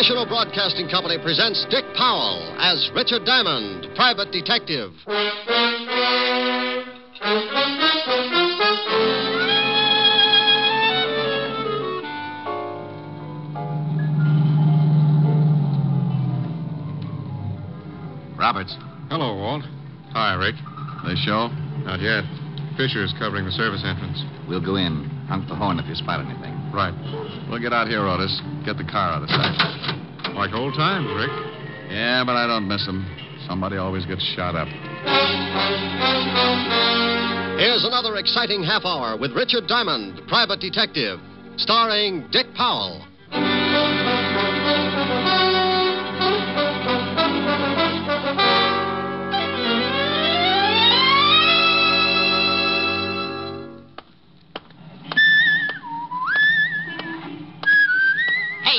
National Broadcasting Company presents Dick Powell as Richard Diamond, private detective. Roberts. Hello, Walt. Hi, Rick. They show? Not yet. Fisher's covering the service entrance. We'll go in. Honk the horn if you spot anything. Right. We'll get out here, Otis. Get the car out of sight. Like old times, Rick. Yeah, but I don't miss them. Somebody always gets shot up. Here's another exciting half hour with Richard Diamond, private detective, starring Dick Powell.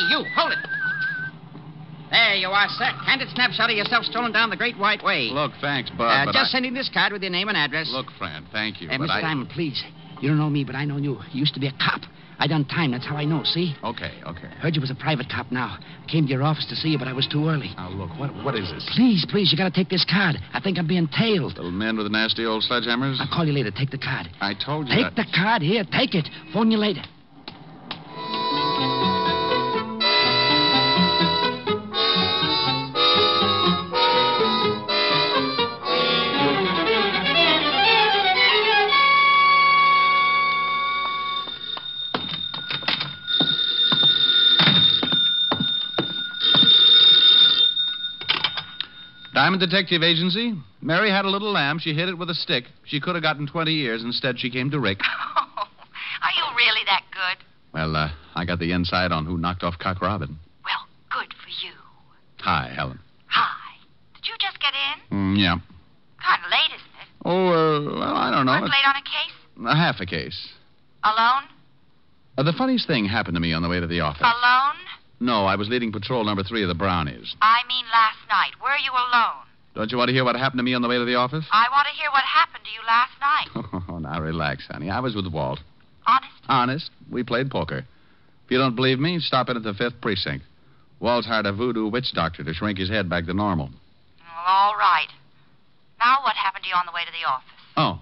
You, hold it. There you are, sir. Candid snapshot of yourself strolling down the Great White Way. Look, thanks, Bud, but just sending this card with your name and address. Look, friend, thank you, Mr. Diamond, please. You don't know me, but I know you. You used to be a cop. I done time. That's how I know, see? Okay. Heard you was a private cop now. I came to your office to see you, but I was too early. Now, look, what is this? Please, you gotta take this card. I think I'm being tailed. Little men with the nasty old sledgehammers? I'll call you later. Take the card. I told you Take the card. Here, take it. Phone you later. Diamond Detective Agency. Mary had a little lamb. She hit it with a stick. She could have gotten 20 years. Instead, she came to Rick. Oh, are you really that good? Well, I got the inside on who knocked off Cock Robin. Well, good for you. Hi, Helen. Hi. Did you just get in? Yeah. Kind of late, isn't it? Oh, well, I don't know. Work late on a case? Half a case. Alone? The funniest thing happened to me on the way to the office. Alone? No, I was leading patrol number 3 of the Brownies. I mean last night. Were you alone? Don't you want to hear what happened to me on the way to the office? I want to hear what happened to you last night. Oh, now relax, honey. I was with Walt. Honest? Honest. We played poker. If you don't believe me, stop in at the 5th precinct. Walt hired a voodoo witch doctor to shrink his head back to normal. Well, all right. Now what happened to you on the way to the office? Oh.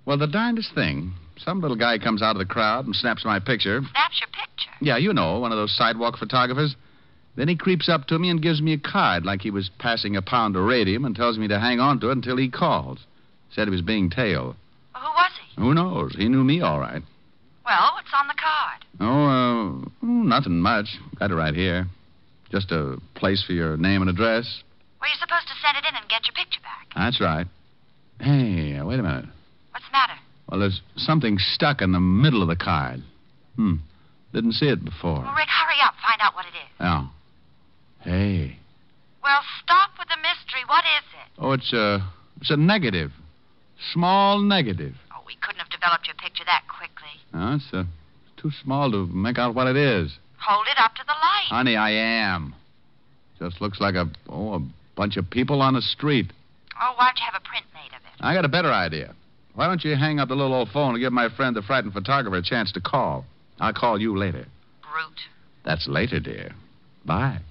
Well, the darndest thing. Some little guy comes out of the crowd and snaps my picture. Snaps your picture? Yeah, you know, one of those sidewalk photographers. Then he creeps up to me and gives me a card like he was passing a pound of radium and tells me to hang on to it until he calls. Said he was being tailed. Well, who was he? Who knows? He knew me all right. Well, what's on the card? Nothing much. Got it right here. Just a place for your name and address. Were you supposed to send it in and get your picture back? That's right. Hey, wait a minute. What's the matter? Well, there's something stuck in the middle of the card. Didn't see it before. Well, Rick, hurry up. Find out what it is. Oh. Hey. Well, stop with the mystery. What is it? Oh, it's a negative. Small negative. Oh, we couldn't have developed your picture that quickly. No, it's too small to make out what it is. Hold it up to the light. Honey, I am. Just looks like a bunch of people on the street. Oh, why don't you have a print made of it? I got a better idea. Why don't you hang up the little old phone and give my friend the frightened photographer a chance to call? I'll call you later. Brute. That's later, dear. Bye.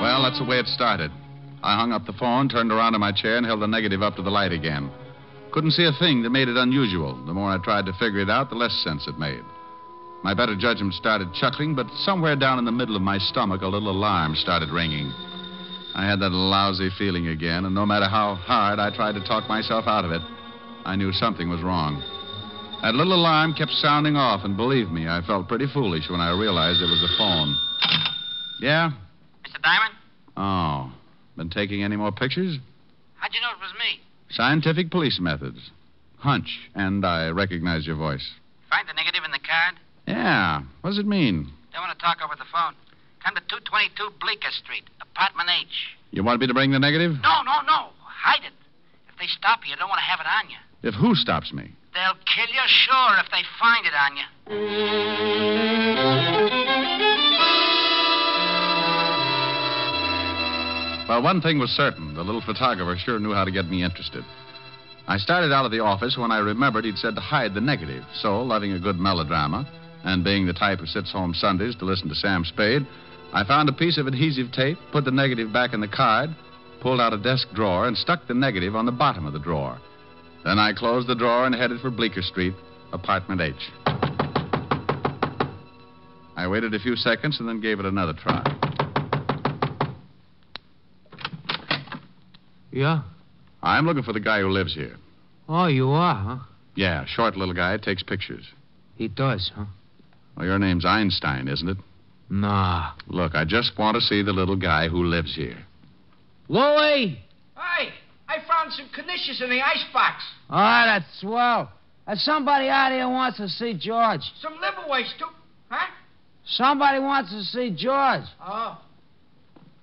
Well, that's the way it started. I hung up the phone, turned around in my chair, and held the negative up to the light again. Couldn't see a thing that made it unusual. The more I tried to figure it out, the less sense it made. My better judgment started chuckling, but somewhere down in the middle of my stomach, a little alarm started ringing. I had that lousy feeling again, and no matter how hard I tried to talk myself out of it, I knew something was wrong. That little alarm kept sounding off, and believe me, I felt pretty foolish when I realized it was the phone. Yeah? Mr. Diamond? Oh. Been taking any more pictures? How'd you know it was me? Scientific police methods. Hunch, and I recognize your voice. Find the negative in the card? Yeah. What does it mean? Don't want to talk over the phone. Come to 222 Bleecker Street, apartment H. You want me to bring the negative? No. Hide it. If they stop you, you don't want to have it on you. If who stops me? They'll kill you, sure, if they find it on you. Well, one thing was certain. The little photographer sure knew how to get me interested. I started out of the office when I remembered he'd said to hide the negative. So, loving a good melodrama, and being the type who sits home Sundays to listen to Sam Spade, I found a piece of adhesive tape, put the negative back in the card, pulled out a desk drawer, and stuck the negative on the bottom of the drawer. Then I closed the drawer and headed for Bleecker Street, apartment H. I waited a few seconds and then gave it another try. Yeah? I'm looking for the guy who lives here. Oh, you are, huh? Yeah, short little guy, takes pictures. He does, huh? Well, your name's Einstein, isn't it? Nah. Look, I just want to see the little guy who lives here. Louie! Hey, I found some knishes in the icebox. Oh, that's swell. There's somebody out here who wants to see George. Some liver waste, too. Huh? Somebody wants to see George. Oh.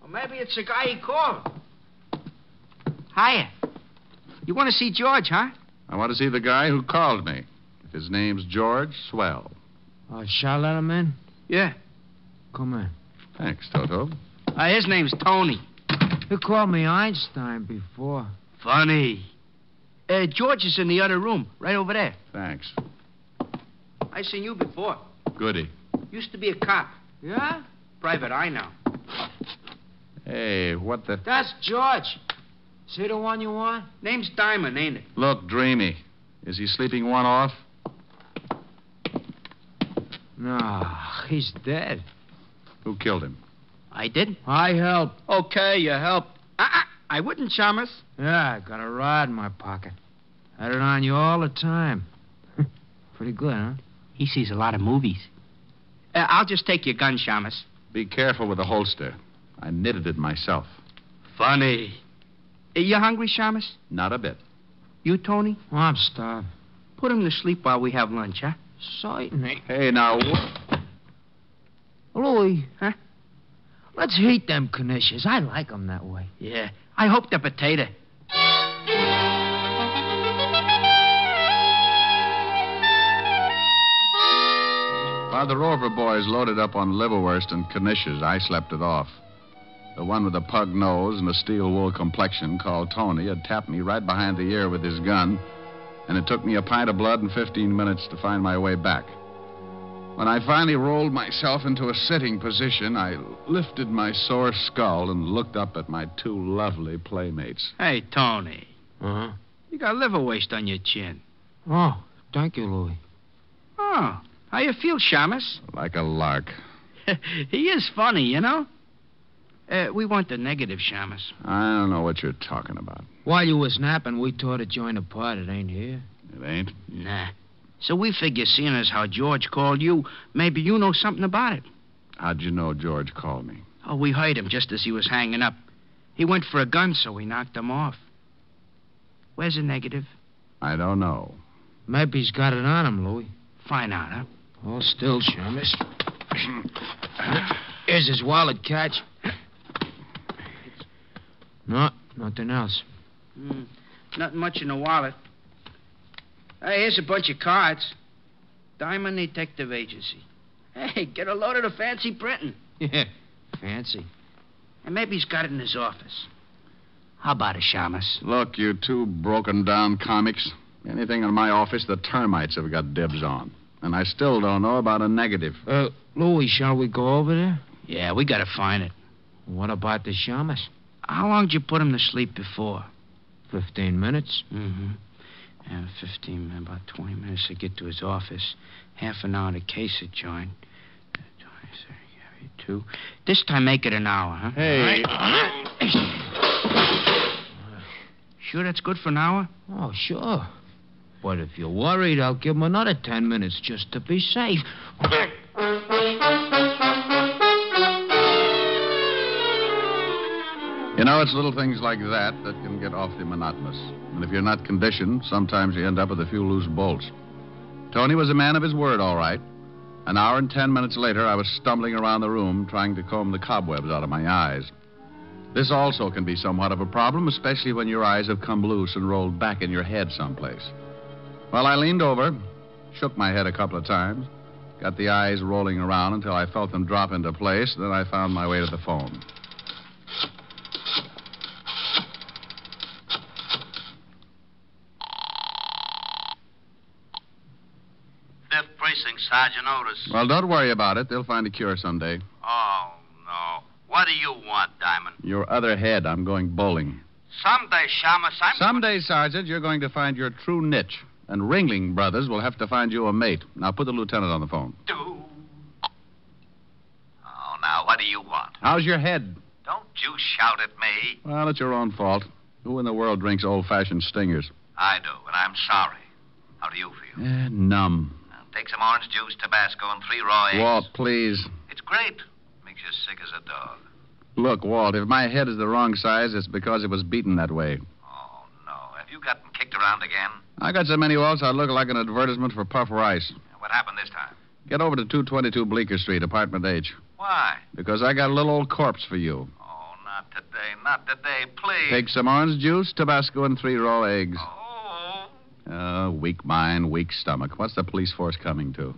Well, maybe it's the guy he called. Hiya. You want to see George, huh? I want to see the guy who called me. If his name's George, swell. Shall I let him in? Yeah. Come in. Thanks, Toto. His name's Tony. You called me Einstein before. Funny. George is in the other room, right over there. Thanks. I seen you before. Goody. Used to be a cop. Yeah? Private eye now. Hey, what the... That's George. See the one you want? Name's Diamond, ain't it? Look, dreamy. Is he sleeping one off? No, he's dead. Who killed him? I did. I helped. Okay, you helped. I wouldn't, Chalmers. Yeah, I got a rod in my pocket. Had it on you all the time. Pretty good, huh? He sees a lot of movies. I'll just take your gun, Chalmers. Be careful with the holster. I knitted it myself. Funny. You hungry, Chalmers? Not a bit. You, Tony? Oh, I'm starved. Put him to sleep while we have lunch, huh? Certainly. Hey, now... Louie. Huh? Let's heat them knishes. I like them that way. Yeah. I hope they're potato. While the Rover boys loaded up on liverwurst and knishes, I slept it off. The one with a pug nose and a steel wool complexion, called Tony, had tapped me right behind the ear with his gun, and it took me a pint of blood and 15 minutes to find my way back. When I finally rolled myself into a sitting position, I lifted my sore skull and looked up at my two lovely playmates. Hey, Tony. Uh-huh. You got liver waste on your chin. Oh, thank you, Louie. Oh, how you feel, Chalmers? Like a lark. He is funny, you know. We want the negative, Chalmers. I don't know what you're talking about. While you was napping, we tore to join the part. It ain't here. It ain't? Nah. So we figure, seeing as how George called you, maybe you know something about it. How'd you know George called me? Oh, we heard him just as he was hanging up. He went for a gun, so we knocked him off. Where's the negative? I don't know. Maybe he's got it on him, Louie. Find out, huh? Hold still, Chalmers. Here's his wallet, Catch. No, nothing else. Nothing much in the wallet. Hey, here's a bunch of cards. Diamond Detective Agency. Hey, get a load of the fancy printing. Yeah, fancy. And maybe he's got it in his office. How about it, Chalmers? Look, you two broken-down comics. Anything in my office the termites have got dibs on. And I still don't know about a negative. Louie, shall we go over there? Yeah, we gotta find it. What about the Chalmers? How long did you put him to sleep before? 15 minutes. Mm-hmm. And 15, about 20 minutes to get to his office. Half an hour to case it, John. 20, 30, 2. This time make it an hour, huh? Hey. Sure that's good for an hour? Oh, sure. But if you're worried, I'll give him another 10 minutes just to be safe. You know, it's little things like that that can get awfully monotonous. And if you're not conditioned, sometimes you end up with a few loose bolts. Tony was a man of his word, all right. An hour and 10 minutes later, I was stumbling around the room trying to comb the cobwebs out of my eyes. This also can be somewhat of a problem, especially when your eyes have come loose and rolled back in your head someplace. Well, I leaned over, shook my head a couple of times, got the eyes rolling around until I felt them drop into place, then I found my way to the phone. Sergeant Otis. Well, don't worry about it. They'll find a cure someday. Oh, no. What do you want, Diamond? Your other head. I'm going bowling. Someday, Shamus, Someday, Sergeant, you're going to find your true niche. And Ringling Brothers will have to find you a mate. Now, put the lieutenant on the phone. Oh, now, what do you want? How's your head? Don't you shout at me. Well, it's your own fault. Who in the world drinks old-fashioned stingers? I do, and I'm sorry. How do you feel? Numb. Now, take some orange juice, Tabasco, and 3 raw eggs. Walt, please. It's great. Makes you sick as a dog. Look, Walt, if my head is the wrong size, it's because it was beaten that way. Oh, no. Have you gotten kicked around again? I got so many Walts, I look like an advertisement for Puff Rice. What happened this time? Get over to 222 Bleecker Street, apartment H. Why? Because I got a little old corpse for you. Oh, not today. Not today, please. Take some orange juice, Tabasco, and 3 raw eggs. Oh. Weak mind, weak stomach. What's the police force coming to?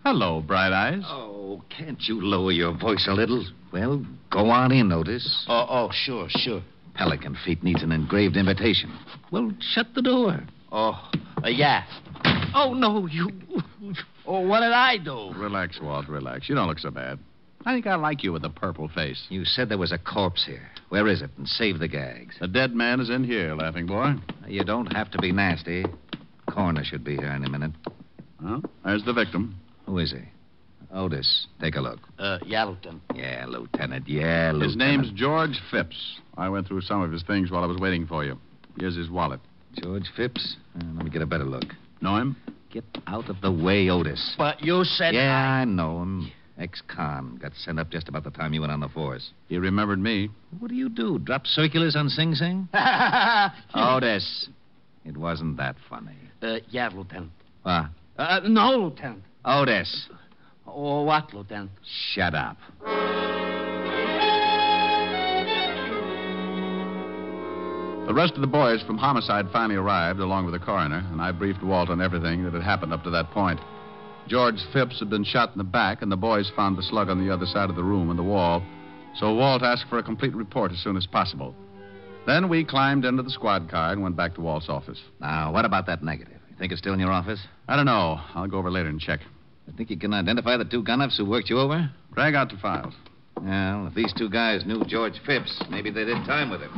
Hello, Bright Eyes. Oh, can't you lower your voice a little? Well, go on in, Otis. Oh, sure. Pelican Feet needs an engraved invitation. Well, shut the door. Yeah. Oh, no, you... Oh, what did I do? Relax, Walt, relax. You don't look so bad. I think I like you with a purple face. You said there was a corpse here. Where is it? And save the gags. The dead man is in here, laughing boy. You don't have to be nasty. Coroner should be here any minute. Well, there's the victim. Who is he? Otis, take a look. Yeah, Lieutenant. Yeah, Lieutenant. His name's George Phipps. I went through some of his things while I was waiting for you. Here's his wallet. George Phipps? Let me get a better look. Know him? Get out of the way, Otis. But you said... Yeah, I know him. Ex-con. Got sent up just about the time you went on the force. He remembered me. What do? Drop circulars on Sing Sing? Otis, it wasn't that funny. Yeah, Lieutenant. What? No, Lieutenant. Otis. Oh, what, Lieutenant? Shut up. The rest of the boys from homicide finally arrived, along with the coroner, and I briefed Walt on everything that had happened up to that point. George Phipps had been shot in the back, and the boys found the slug on the other side of the room in the wall, so Walt asked for a complete report as soon as possible. Then we climbed into the squad car and went back to Walt's office. Now, what about that negative? You think it's still in your office? I don't know. I'll go over later and check. You think you can identify the 2 gun-ups who worked you over? Drag out the files. Well, if these 2 guys knew George Phipps, maybe they did time with him.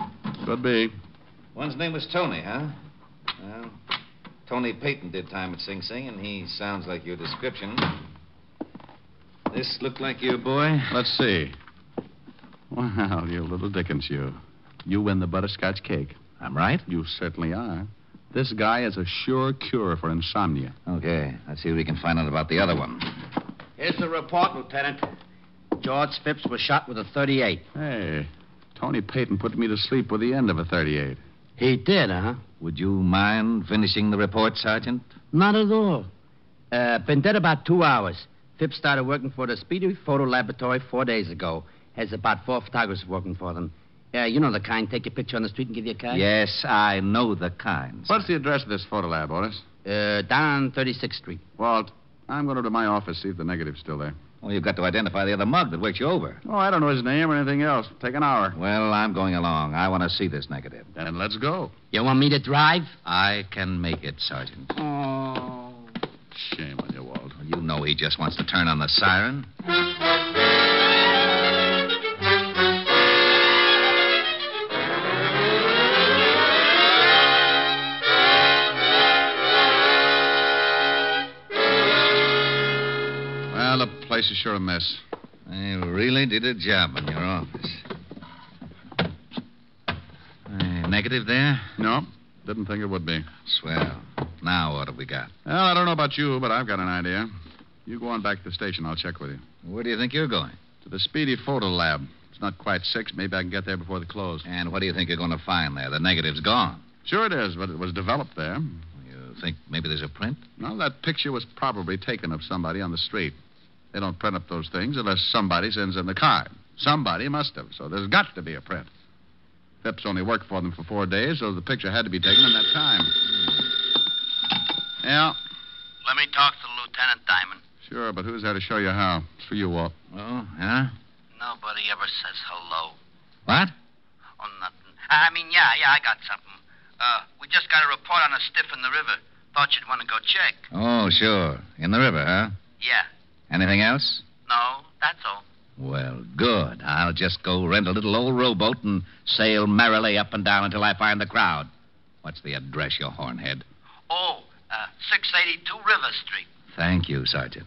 Could be. One's name was Tony, huh? Well, Tony Payton did time at Sing Sing, and he sounds like your description. This look like your boy? Let's see. Well, you little Dickens, you. You win the butterscotch cake. I'm right? You certainly are. This guy is a sure cure for insomnia. Okay, let's see if we can find out about the other one. Here's the report, Lieutenant. George Phipps was shot with a .38. Hey, Tony Payton put me to sleep with the end of a .38. He did, huh? Would you mind finishing the report, Sergeant? Not at all. Been dead about 2 hours. Phipps started working for the Speedy Photo Laboratory 4 days ago. Has about 4 photographers working for them. You know the kind. Take your picture on the street and give you a card? Yes, I know the kind. What's the address of this photo lab, Otis? Down 36th Street. Walt, I'm going to my office, see if the negative's still there. Well, you've got to identify the other mug that worked you over. Oh, I don't know his name or anything else. Take an hour. Well, I'm going along. I want to see this negative. Then let's go. You want me to drive? I can make it, Sergeant. Oh. Shame on you, Walt. You know he just wants to turn on the siren. Well, the place is sure a mess. They really did a job in your office. Negative there? No, didn't think it would be. Swell. Now what have we got? Well, I don't know about you, but I've got an idea. You go on back to the station. I'll check with you. Where do you think you're going? To the Speedy Photo Lab. It's not quite 6. Maybe I can get there before the close. And what do you think you're going to find there? The negative's gone. Sure it is, but it was developed there. You think maybe there's a print? No, that picture was probably taken of somebody on the street. They don't print up those things unless somebody sends in the card. Somebody must have, so there's got to be a print. Phipps only worked for them for 4 days, so the picture had to be taken in that time. Yeah, Let me talk to the lieutenant, Diamond. Sure, but who's there to show you how? It's for you, Walt. Oh, yeah? Nobody ever says hello. What? Oh, nothing. Yeah, I got something. We just got a report on a stiff in the river. Thought you'd want to go check. Oh, sure. In the river, huh? Yeah. Anything else? No, that's all. Well, good. I'll just go rent a little old rowboat and sail merrily up and down until I find the crowd. What's the address, you hornhead? Oh, 682 River Street. Thank you, Sergeant.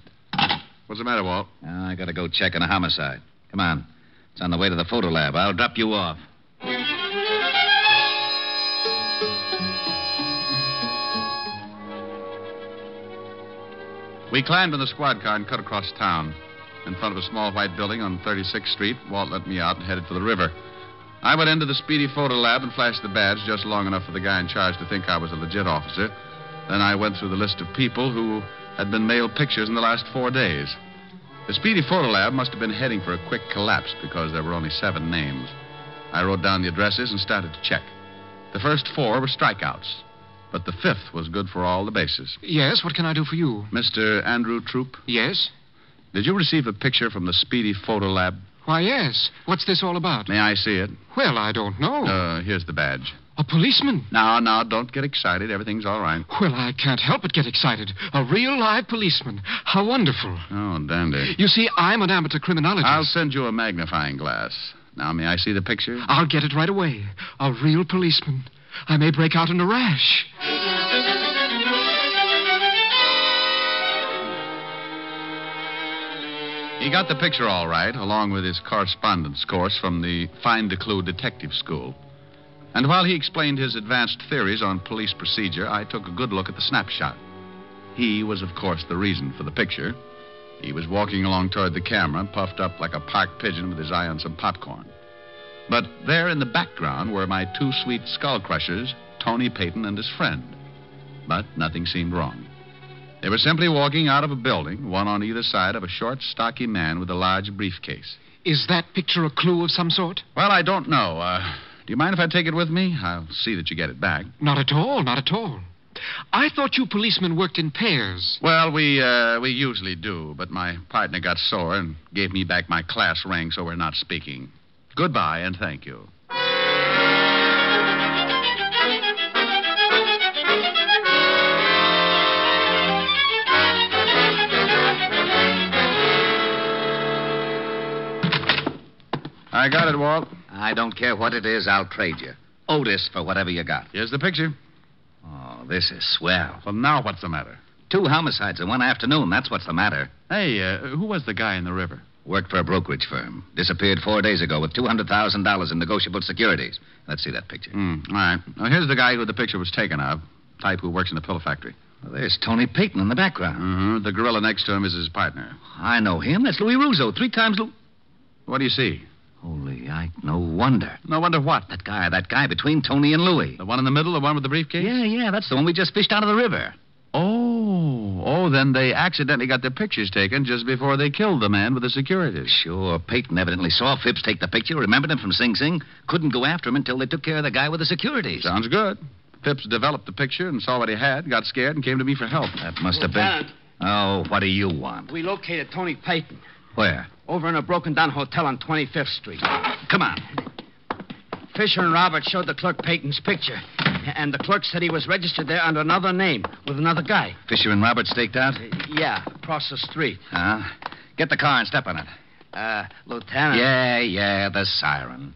What's the matter, Walt? I gotta go check on a homicide. Come on. It's on the way to the photo lab. I'll drop you off. We climbed in the squad car and cut across town. In front of a small white building on 36th Street, Walt let me out and headed for the river. I went into the speedy photo lab and flashed the badge just long enough for the guy in charge to think I was a legit officer. Then I went through the list of people who had been mailed pictures in the last 4 days. The speedy photo lab must have been heading for a quick collapse because there were only 7 names. I wrote down the addresses and started to check. The first 4 were strikeouts, but the 5th was good for all the bases. Yes, what can I do for you? Mr. Andrew Troop, Yes? did you receive a picture from the speedy photo lab? Why, yes. What's this all about? May I see it? Well, I don't know. Here's the badge. A policeman? No, don't get excited. Everything's all right. Well, I can't help but get excited. A real live policeman. How wonderful. Oh, dandy. You see, I'm an amateur criminologist. I'll send you a magnifying glass. Now, may I see the picture? I'll get it right away. A real policeman. I may break out in a rash. He got the picture all right, along with his correspondence course from the Find a Clue Detective School. And while he explained his advanced theories on police procedure, I took a good look at the snapshot. He was, of course, the reason for the picture. He was walking along toward the camera, puffed up like a park pigeon with his eye on some popcorn. But there in the background were my 2 sweet skull crushers, Tony Payton and his friend. But nothing seemed wrong. They were simply walking out of a building, one on either side of a short, stocky man with a large briefcase. Is that picture a clue of some sort? Well, I don't know. Do you mind if I take it with me? I'll see that you get it back. Not at all, not at all. I thought you policemen worked in pairs. Well, we usually do, but my partner got sore and gave me back my class ring, so we're not speaking. Goodbye, and thank you. I got it, Walt. I don't care what it is, I'll trade you. Otis for whatever you got. Here's the picture. Oh, this is swell. Well, now what's the matter? 2 homicides in one afternoon, that's what's the matter. Hey, who was the guy in the river? Worked for a brokerage firm. Disappeared 4 days ago with $200,000 in negotiable securities. Let's see that picture. All right. Now, here's the guy who the picture was taken of. Type who works in the pill factory. Well, there's Tony Payton in the background. Mm-hmm. The gorilla next to him is his partner. I know him. That's Louis Russo. 3 times What do you see? Holy Ike, no wonder. No wonder what? That guy between Tony and Louis. The one in the middle, the one with the briefcase? Yeah, that's the one we just fished out of the river. Oh, then they accidentally got their pictures taken just before they killed the man with the securities. Sure, Payton evidently saw Phipps take the picture, remembered him from Sing Sing, couldn't go after him until they took care of the guy with the securities. Sounds good. Phipps developed the picture and saw what he had, got scared, and came to me for help. That must have been... Oh, what do you want? We located Tony Payton. Where? Over in a broken-down hotel on 25th Street. Come on. Fisher and Robert showed the clerk Payton's picture. And the clerk said he was registered there under another name with another guy. Fisher and Robert staked out? Yeah, across the street. Get the car and step on it. Lieutenant. Yeah, the siren.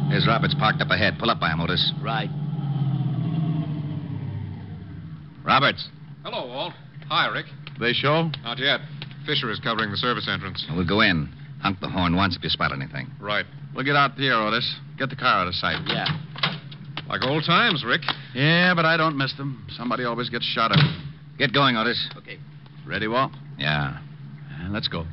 There's Roberts parked up ahead. Pull up by him, Otis. Right. Roberts. Hello, Walt. Hi, Rick. They show? Not yet. Fisher is covering the service entrance. We'll go in. Honk the horn once if you spot anything. Right. We'll get out here, Otis. Get the car out of sight. Yeah. Like old times, Rick. Yeah, but I don't miss them. Somebody always gets shot at. Get going, Otis. Okay. Ready, Walt? Yeah. Let's go.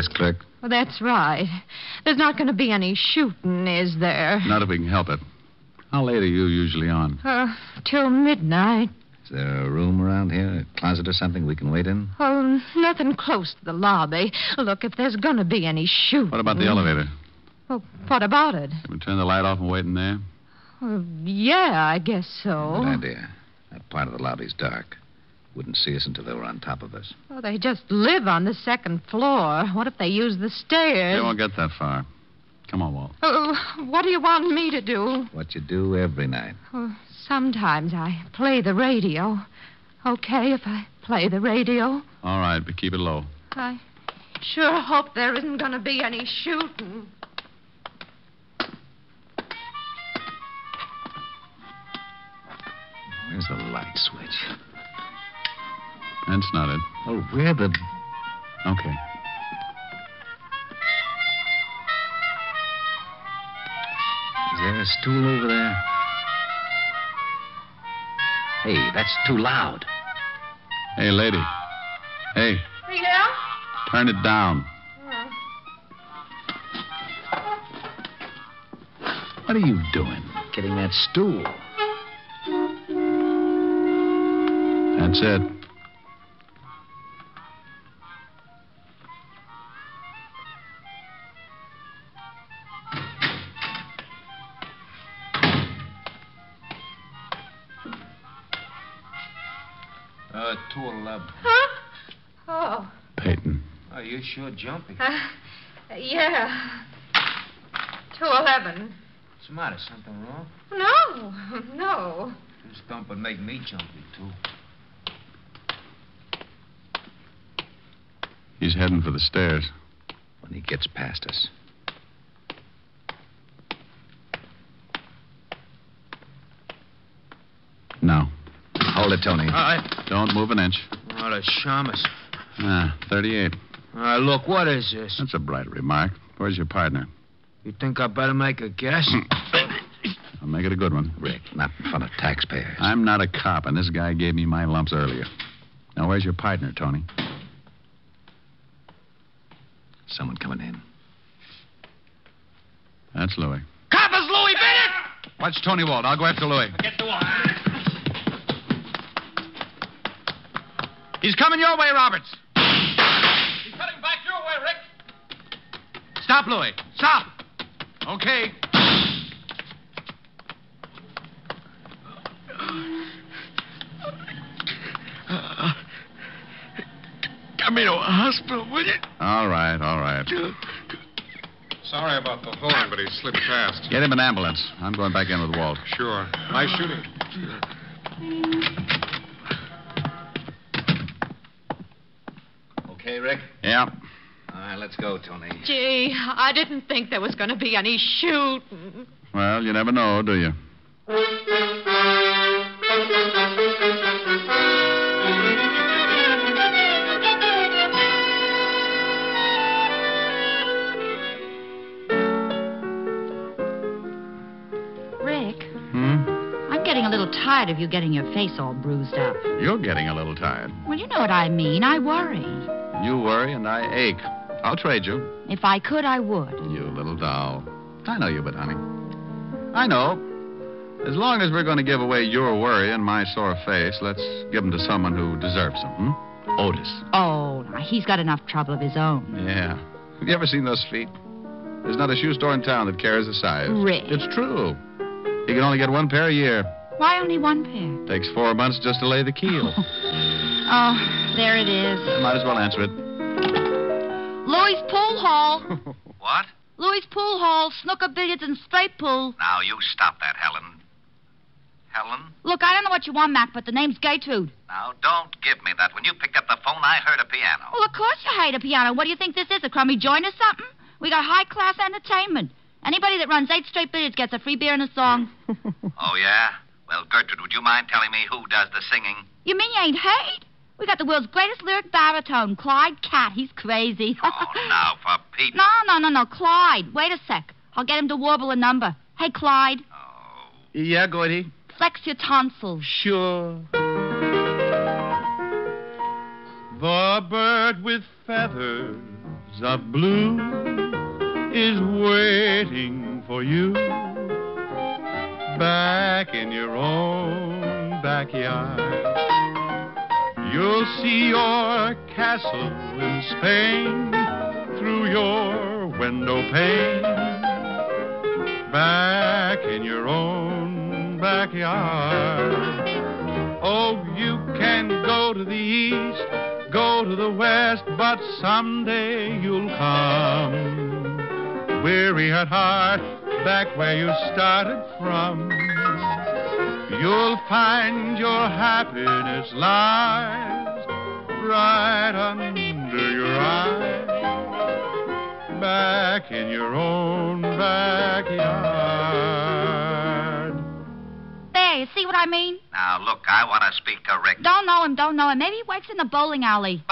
Yes, clerk. Well, that's right. There's not going to be any shooting, is there? Not if we can help it. How late are you usually on? Till midnight. Is there a room around here, a closet or something we can wait in? Oh, nothing close to the lobby. Look, if there's going to be any shooting... What about the elevator? Well, what about it? Can we turn the light off and wait in there? Yeah, I guess so. Good idea. That part of the lobby's dark. Wouldn't see us until they were on top of us. Well, they just live on the second floor. What if they use the stairs? They won't get that far. Come on, Walt. What do you want me to do? What you do every night. Sometimes I play the radio. Okay, if I play the radio? All right, but keep it low. I sure hope there isn't going to be any shooting. There's the light switch. That's not it. Oh, where the... Okay. Is there a stool over there? Hey, that's too loud. Hey, lady. Hey. Yeah? Turn it down. What are you doing? Getting that stool. That's it. Peyton. Oh, you sure jumpy. Yeah. 2:11. What's the matter? Something wrong? No. Just don't but make me jumpy, too. He's heading for the stairs. When he gets past us. No. Hold it, Tony. Don't move an inch. Oh, the shamus. 38. Look, what is this? That's a bright remark. Where's your partner? You think I better make a guess? I'll make it a good one. Rick, not in front of taxpayers. I'm not a cop, and this guy gave me my lumps earlier. Now, where's your partner, Tony? Someone coming in. That's Louis. Coppers, Louis Bennett! Watch Tony Walt. I'll go after Louis. Get the wall. He's coming your way, Roberts. He's heading back your way, Rick. Stop, Louis. Stop. Okay. Get me to a hospital, will you? All right. Sorry about the horn, but he slipped past. Get him an ambulance. I'm going back in with Walt. Sure. Nice shooting. Okay, Rick? Yeah. All right, let's go, Tony. Gee, I didn't think there was going to be any shooting. Well, you never know, do you? Rick? I'm getting a little tired of you getting your face all bruised up. You're getting a little tired. Well, you know what I mean. I worry. You worry and I ache. I'll trade you. If I could, I would. You little doll. I know you, but honey. I know. As long as we're going to give away your worry and my sore face, let's give them to someone who deserves them. Otis. Oh, now, he's got enough trouble of his own. Yeah. Have you ever seen those feet? There's not a shoe store in town that carries a size. Rick. It's true. He can only get one pair a year. Why only one pair? Takes 4 months just to lay the keel. Oh, there it is. Might as well answer it. Louis' pool hall. What? Louis' pool hall, snooker, billiards, and straight pool. Now, you stop that, Helen. Helen? Look, I don't know what you want, Mac, but the name's Gertrude. Now, don't give me that. When you picked up the phone, I heard a piano. Well, of course you hate a piano. What do you think this is, a crummy joint or something? We got high-class entertainment. Anybody that runs 8 straight billiards gets a free beer and a song. Oh, yeah? Well, Gertrude, would you mind telling me who does the singing? You mean you ain't hate? We got the world's greatest lyric baritone, Clyde Cat. He's crazy. Oh, now, for Pete. No, Clyde. Wait a sec. I'll get him to warble a number. Hey, Clyde. Oh. Yeah, Gordy? Flex your tonsils. Sure. The bird with feathers of blue is waiting for you back in your own backyard. You'll see your castle in Spain through your window pane back in your own backyard. Oh, you can go to the east, go to the west, but someday you'll come weary at heart back where you started from. You'll find your happiness lies right under your eyes back in your own backyard. There, you see what I mean? Now, look, I want to speak to Rick. Don't know him. Maybe he works in the bowling alley.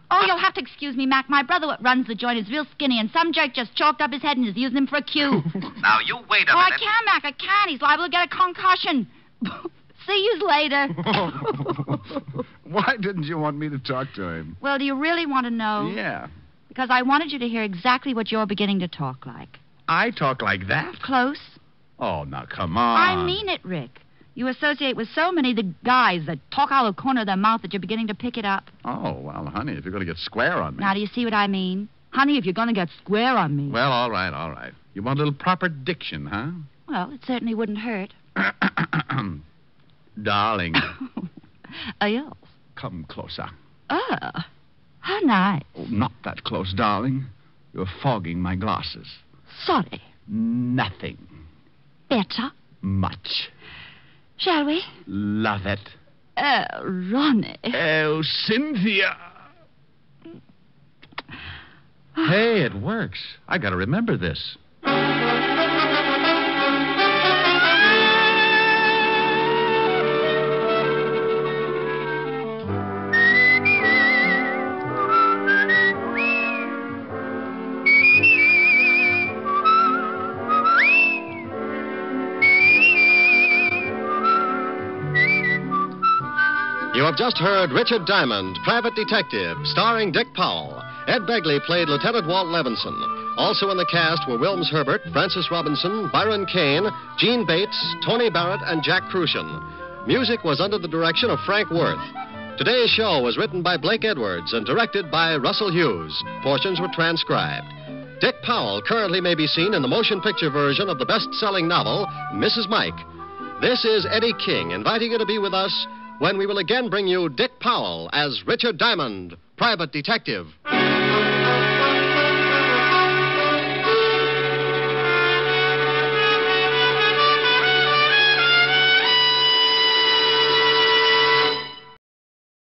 Oh, you'll have to excuse me, Mac. My brother that runs the joint is real skinny, and some jerk just chalked up his head and is using him for a cue. Now, you wait a minute. minute. I can't, Mac. I can't. He's liable to get a concussion. See you later. Why didn't you want me to talk to him? Well, do you really want to know? Yeah. Because I wanted you to hear exactly what you're beginning to talk like. I talk like that? Close. Oh, now, come on. I mean it, Rick. You associate with so many of the guys that talk out of the corner of their mouth that you're beginning to pick it up. Oh, well, honey, if you're going to get square on me. Now, do you see what I mean? Honey, if you're going to get square on me. Well, all right. You want a little proper diction, huh? Well, it certainly wouldn't hurt. Darling. Yes. Come closer. Oh, how nice. Oh, not that close, darling. You're fogging my glasses. Sorry. Nothing. Better? Much. Shall we? Love it. Ronnie. Oh, Cynthia. Hey, it works. I got to remember this. You have just heard Richard Diamond, Private Detective, starring Dick Powell. Ed Begley played Lieutenant Walt Levinson. Also in the cast were Wilms Herbert, Francis Robinson, Byron Kane, Gene Bates, Tony Barrett, and Jack Crucian. Music was under the direction of Frank Worth. Today's show was written by Blake Edwards and directed by Russell Hughes. Portions were transcribed. Dick Powell currently may be seen in the motion picture version of the best-selling novel, Mrs. Mike. This is Eddie King inviting you to be with us when we will again bring you Dick Powell as Richard Diamond, Private Detective.